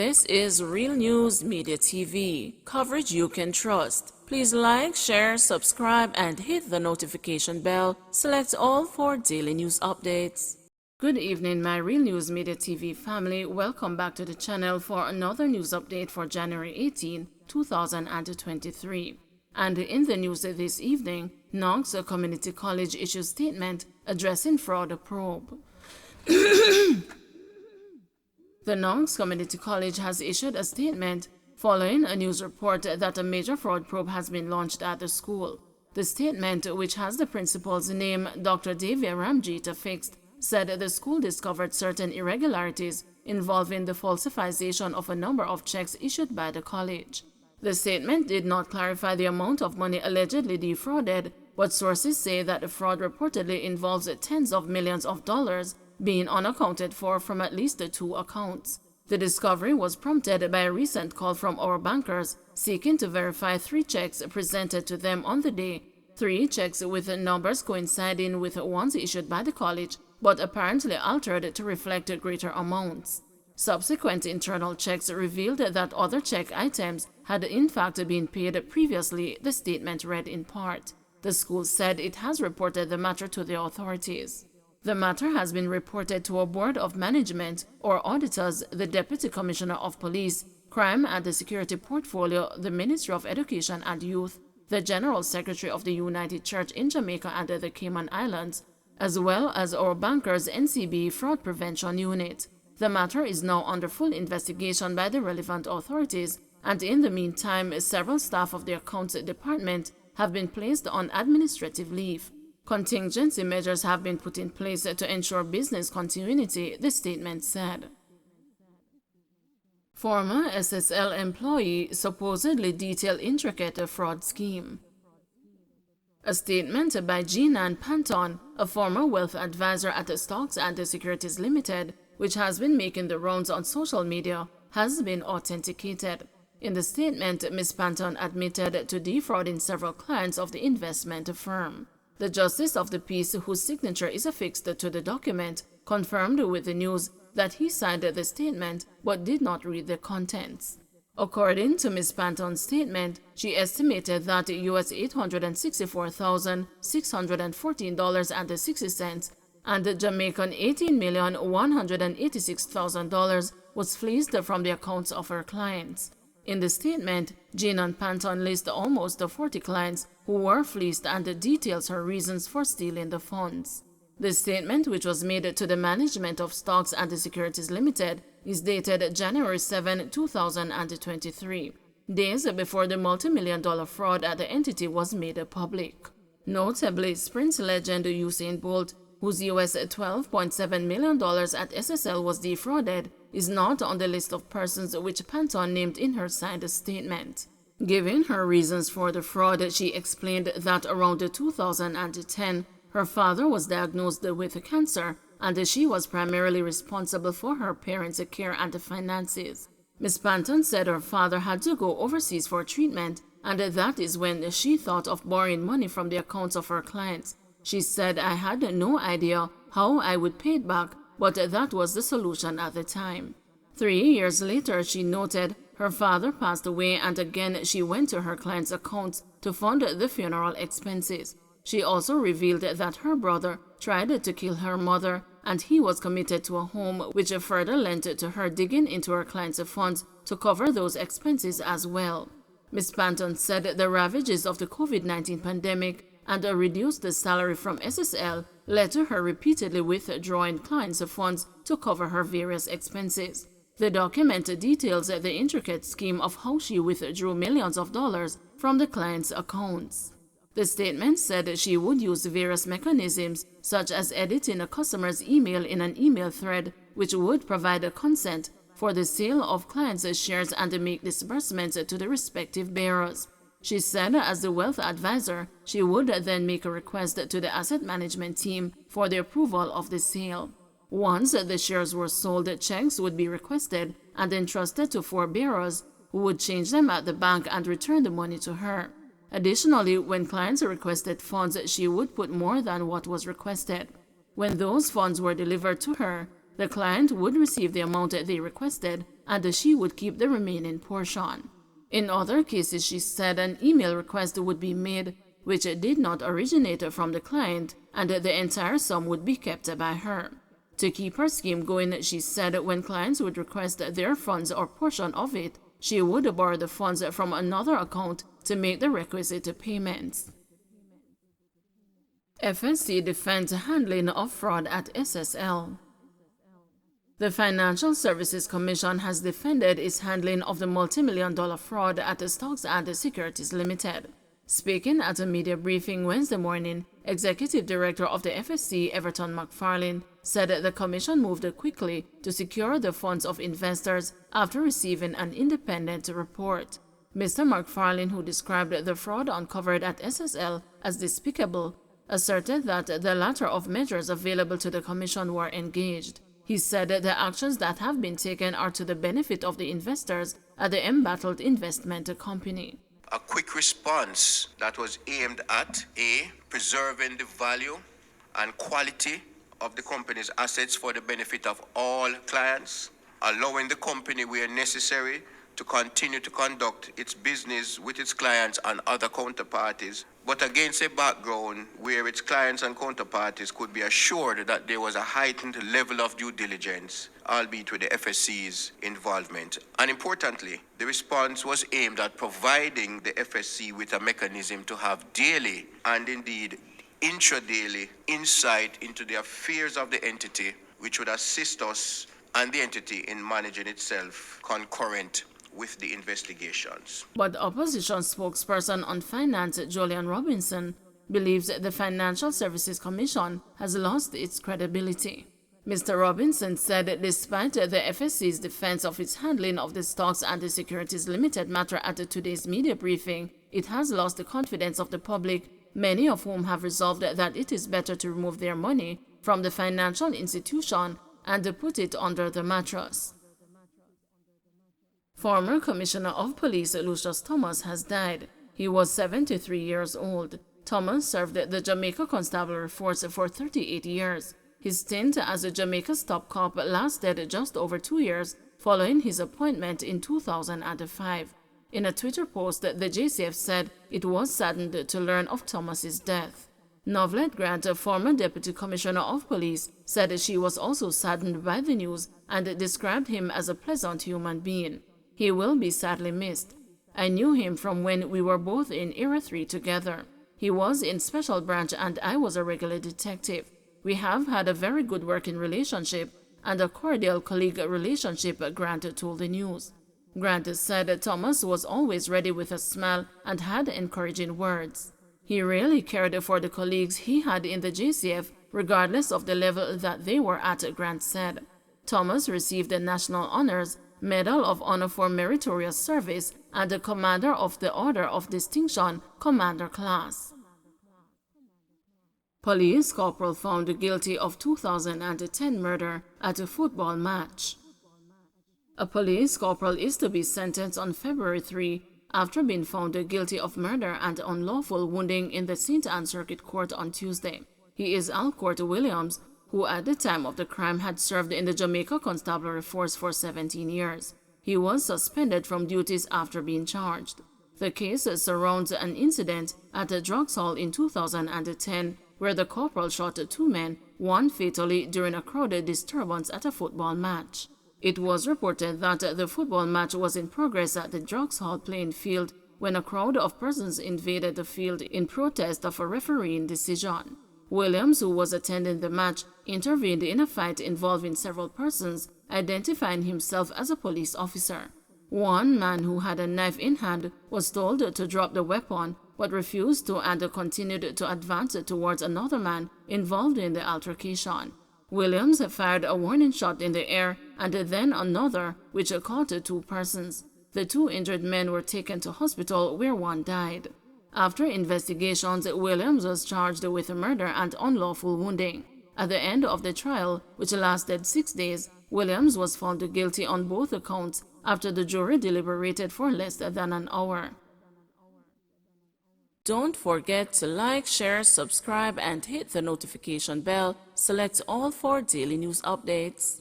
This is Real News Media TV, coverage you can trust. Please like, share, subscribe, and hit the notification bell. Select all for daily news updates. Good evening, my Real News Media TV family. Welcome back to the channel for another news update for January 18, 2023. And in the news this evening, Knox Community College issues statement addressing fraud probe. The Knox Community College has issued a statement following a news report that a major fraud probe has been launched at the school. The statement, which has the principal's name, Dr. Davia Ramjeet, affixed, said the school discovered certain irregularities involving the falsification of a number of checks issued by the college. The statement did not clarify the amount of money allegedly defrauded, but sources say that the fraud reportedly involves tens of millions of dollars being unaccounted for from at least 2 accounts. The discovery was prompted by a recent call from our bankers seeking to verify 3 checks presented to them on the day, 3 checks with numbers coinciding with ones issued by the college, but apparently altered to reflect greater amounts. Subsequent internal checks revealed that other check items had in fact been paid previously, the statement read in part. The school said it has reported the matter to the authorities. The matter has been reported to a board of management or auditors, the Deputy Commissioner of Police, Crime and Security Portfolio, the Ministry of Education and Youth, the General Secretary of the United Church in Jamaica and the Cayman Islands, as well as our bankers' NCB Fraud Prevention Unit. The matter is now under full investigation by the relevant authorities, and in the meantime, several staff of the Accounts Department have been placed on administrative leave. Contingency measures have been put in place to ensure business continuity, the statement said. Former SSL employee supposedly detailed intricate fraud scheme. A statement by Jean Panton, a former wealth advisor at Stocks and Securities Limited, which has been making the rounds on social media, has been authenticated. In the statement, Ms. Panton admitted to defrauding several clients of the investment firm. The justice of the peace, whose signature is affixed to the document, confirmed with the news that he signed the statement but did not read the contents. According to Ms. Panton's statement, she estimated that US $864,614.60 and Jamaican $18,186,000 was fleeced from the accounts of her clients. In the statement, Jean Panton lists almost 40 clients who were fleeced and details her reasons for stealing the funds. The statement, which was made to the management of Stocks and Securities Limited, is dated January 7, 2023, days before the multi-million-dollar fraud at the entity was made public. Notably, sprint legend Usain Bolt, whose US $12.7 million at SSL was defrauded, is not on the list of persons which Panton named in her signed statement. Giving her reasons for the fraud, she explained that around 2010, her father was diagnosed with cancer, and she was primarily responsible for her parents' care and finances. Ms. Panton said her father had to go overseas for treatment, and that is when she thought of borrowing money from the accounts of her clients. She said, "I had no idea how I would pay it back, but that was the solution at the time." 3 years later, she noted, her father passed away and again she went to her client's accounts to fund the funeral expenses. She also revealed that her brother tried to kill her mother and he was committed to a home, which further lent to her digging into her client's funds to cover those expenses as well. Ms. Panton said the ravages of the COVID-19 pandemic and a reduced salary from SSL led to her repeatedly withdrawing clients' funds to cover her various expenses. The document details the intricate scheme of how she withdrew millions of dollars from the clients' accounts. The statement said she would use various mechanisms, such as editing a customer's email in an email thread, which would provide a consent for the sale of clients' shares and make disbursements to the respective bearers. She said as the wealth advisor, she would then make a request to the asset management team for the approval of the sale. Once the shares were sold, checks would be requested and entrusted to 4 bearers who would change them at the bank and return the money to her. Additionally, when clients requested funds, she would put more than what was requested. When those funds were delivered to her, the client would receive the amount they requested and she would keep the remaining portion. In other cases, she said an email request would be made which did not originate from the client, and the entire sum would be kept by her. To keep her scheme going, she said when clients would request their funds or portion of it, she would borrow the funds from another account to make the requisite payments. FSC defends handling of fraud at SSL. The Financial Services Commission has defended its handling of the multi-million-dollar fraud at the Stocks and Securities Limited. Speaking at a media briefing Wednesday morning, Executive Director of the FSC, Everton McFarlane, said the Commission moved quickly to secure the funds of investors after receiving an independent report. Mr. McFarlane, who described the fraud uncovered at SSL as despicable, asserted that the latter of measures available to the Commission were engaged. He said the actions that have been taken are to the benefit of the investors at the embattled investment company. A quick response that was aimed at A, preserving the value and quality of the company's assets for the benefit of all clients, allowing the company where necessary to continue to conduct its business with its clients and other counterparties, but against a background where its clients and counterparties could be assured that there was a heightened level of due diligence, albeit with the FSC's involvement. And importantly, the response was aimed at providing the FSC with a mechanism to have daily and indeed intradaily insight into the affairs of the entity, which would assist us and the entity in managing itself concurrent with the investigations. But opposition spokesperson on finance Julian Robinson believes the Financial Services Commission has lost its credibility. Mr. Robinson said despite the FSC's defense of its handling of the Stocks and the Securities Limited matter at today's media briefing, it has lost the confidence of the public, many of whom have resolved that it is better to remove their money from the financial institution and put it under the mattress. Former Commissioner of Police Lucius Thomas has died. He was 73 years old. Thomas served the Jamaica Constabulary Force for 38 years. His stint as a Jamaica's top cop lasted just over 2 years following his appointment in 2005. In a Twitter post, the JCF said it was saddened to learn of Thomas's death. Novelette Grant, a former Deputy Commissioner of Police, said she was also saddened by the news and described him as a pleasant human being. He will be sadly missed. I knew him from when we were both in Era 3 together. He was in Special Branch and I was a regular detective. We have had a very good working relationship and a cordial colleague relationship, Grant told the news. Grant said Thomas was always ready with a smile and had encouraging words. He really cared for the colleagues he had in the JCF, regardless of the level that they were at, Grant said. Thomas received the National Honors, Medal of Honor for Meritorious Service, and the Commander of the Order of Distinction, Commander Class. Police corporal found guilty of 2010 murder at a football match. A police corporal is to be sentenced on February 3 after being found guilty of murder and unlawful wounding in the St. Anne Circuit Court on Tuesday. He is Alcourt Williams, who at the time of the crime had served in the Jamaica Constabulary Force for 17 years. He was suspended from duties after being charged. The case surrounds an incident at a drugs hall in 2010 where the corporal shot 2 men, one fatally during a crowded disturbance at a football match. It was reported that the football match was in progress at the drugs hall playing field when a crowd of persons invaded the field in protest of a refereeing decision. Williams, who was attending the match, intervened in a fight involving several persons, identifying himself as a police officer. One man who had a knife in hand was told to drop the weapon, but refused to and continued to advance towards another man involved in the altercation. Williams fired a warning shot in the air and then another, which caught 2 persons. The 2 injured men were taken to hospital where one died. After investigations, Williams was charged with murder and unlawful wounding. At the end of the trial, which lasted 6 days, Williams was found guilty on both accounts after the jury deliberated for less than an hour. Don't forget to like, share, subscribe, and hit the notification bell. Select all for daily news updates.